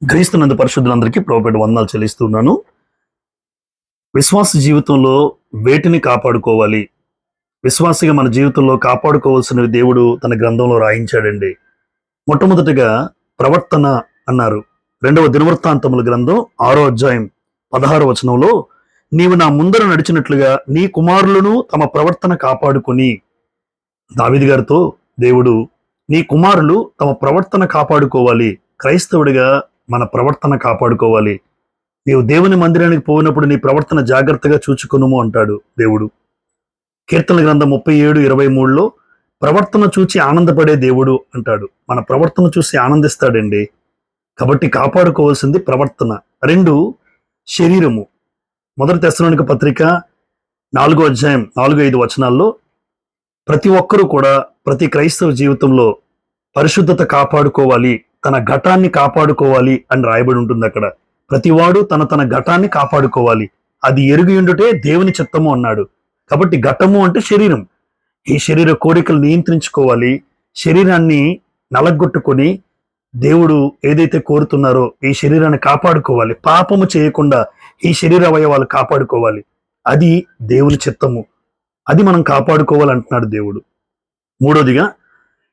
క్రీస్తునందు పరిశుద్ధులందరికీ ప్రభుపేట వందనాలు చెల్లిస్తున్నాను. విశ్వాస జీవితంలో వేటిని కాపాడుకోవాలి, విశ్వాసిగా మన జీవితంలో కాపాడుకోవాల్సినవి దేవుడు తన గ్రంథంలో రాయించాడండి. మొట్టమొదటిగా ప్రవర్తన అన్నారు. 2వ దినవృత్తాంతముల గ్రంథం 6వ అధ్యాయం 16వ వచనంలో, నీవు నా ముందర నడిచినట్లుగా నీ కుమారులను తమ ప్రవర్తన కాపాడుకొని, దావీదు గారితో దేవుడు నీ కుమారులు తమ ప్రవర్తన కాపాడుకోవాలి, క్రైస్తవుడిగా మన ప్రవర్తన కాపాడుకోవాలి, నీవు దేవుని మందిరానికి పోయినప్పుడు నీ ప్రవర్తన జాగ్రత్తగా చూచుకొనుము అంటాడు దేవుడు. కీర్తన గ్రంథం 37:23లో ప్రవర్తన చూచి ఆనందపడే దేవుడు అంటాడు. మన ప్రవర్తన చూసి ఆనందిస్తాడండి. కాబట్టి కాపాడుకోవాల్సింది ప్రవర్తన. 2 శరీరము. 1 తెస్సలోనిక పత్రిక 4వ అధ్యాయం 4-5 వచనాల్లో ప్రతి ఒక్కరూ కూడా ప్రతి క్రైస్తవ జీవితంలో పరిశుద్ధత కాపాడుకోవాలి, తన ఘటాన్ని కాపాడుకోవాలి అని రాయబడి ఉంటుంది. అక్కడ ప్రతివాడు తన ఘటాన్ని కాపాడుకోవాలి, అది ఎరుగి ఉండుటే దేవుని చిత్తము అన్నాడు. కాబట్టి ఘటము అంటే శరీరం. ఈ శరీర కోరికలు నియంత్రించుకోవాలి, శరీరాన్ని నలగొట్టుకొని దేవుడు ఏదైతే కోరుతున్నారో ఈ శరీరాన్ని కాపాడుకోవాలి, పాపము చేయకుండా ఈ శరీర అవయవాలు కాపాడుకోవాలి. అది దేవుని చిత్తము, అది మనం కాపాడుకోవాలంటున్నాడు దేవుడు. మూడోదిగా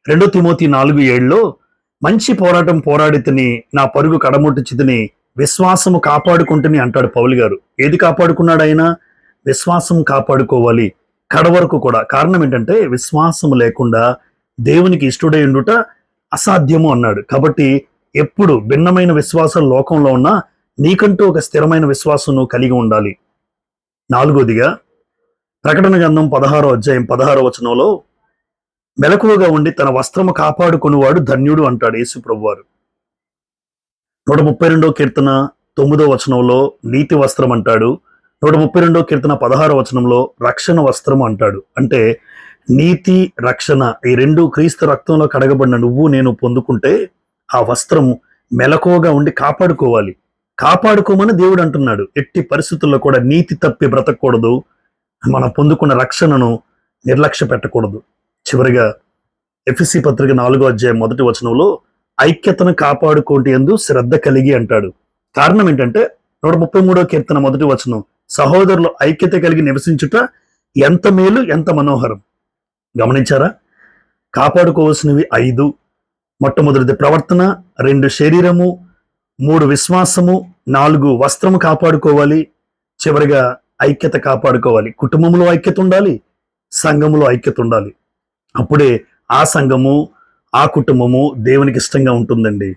2 తిమోతి 4:7లో మంచి పోరాటం పోరాడితిని, నా పరుగు కడముట్టించితిని, విశ్వాసము కాపాడుకుంటుని అంటాడు పౌలు గారు. ఏది కాపాడుకున్నాడు ఆయన? విశ్వాసం కాపాడుకోవాలి కడవరకు కూడా. కారణం ఏంటంటే విశ్వాసము లేకుండా దేవునికి ఇష్టడై ఉండుట అసాధ్యము అన్నాడు. కాబట్టి ఎప్పుడు భిన్నమైన విశ్వాసం లోకంలో ఉన్నా నీకంటూ ఒక స్థిరమైన విశ్వాసం నువ్వు కలిగి ఉండాలి. 4వదిగా ప్రకటన గ్రంథం 16వ అధ్యాయం 16వ వచనంలో, మెలకువగా ఉండి తన వస్త్రము కాపాడుకునేవాడు ధన్యుడు అంటాడు యేసు ప్రభువారు. 132వ కీర్తన 9వ వచనంలో నీతి వస్త్రం అంటాడు. 132వ కీర్తన 16వ వచనంలో రక్షణ వస్త్రం అంటాడు. అంటే నీతి, రక్షణ ఈ 2 క్రీస్తు రక్తంలో కడగబడిన నువ్వు నేను పొందుకుంటే ఆ వస్త్రము మెలకువగా ఉండి కాపాడుకోవాలి. కాపాడుకోమని దేవుడు అంటున్నాడు. ఎట్టి పరిస్థితుల్లో కూడా నీతి తప్పి బ్రతకూడదు, మనం పొందుకున్న రక్షణను నిర్లక్ష్య పెట్టకూడదు. చివరిగా ఎఫెసీ పత్రిక 4వ అధ్యాయం 1వ వచనంలో ఐక్యతను కాపాడుకోండి యందు శ్రద్ధ కలిగి అంటాడు. కారణం ఏంటంటే 133వ కీర్తన 1వ వచనం, సహోదరులు ఐక్యత కలిగి నివసించుట ఎంత మేలు, ఎంత మనోహరం. గమనించారా? కాపాడుకోవాల్సినవి 5. మొట్టమొదటిది ప్రవర్తన, 2 శరీరము, 3 విశ్వాసము, 4 వస్త్రము కాపాడుకోవాలి, చివరిగా ఐక్యత కాపాడుకోవాలి. కుటుంబంలో ఐక్యత ఉండాలి, సంఘములో ఐక్యత ఉండాలి. అప్పుడే ఆ సంఘము, ఆ కుటుంబము దేవునికి ఇష్టంగా ఉంటుందండి.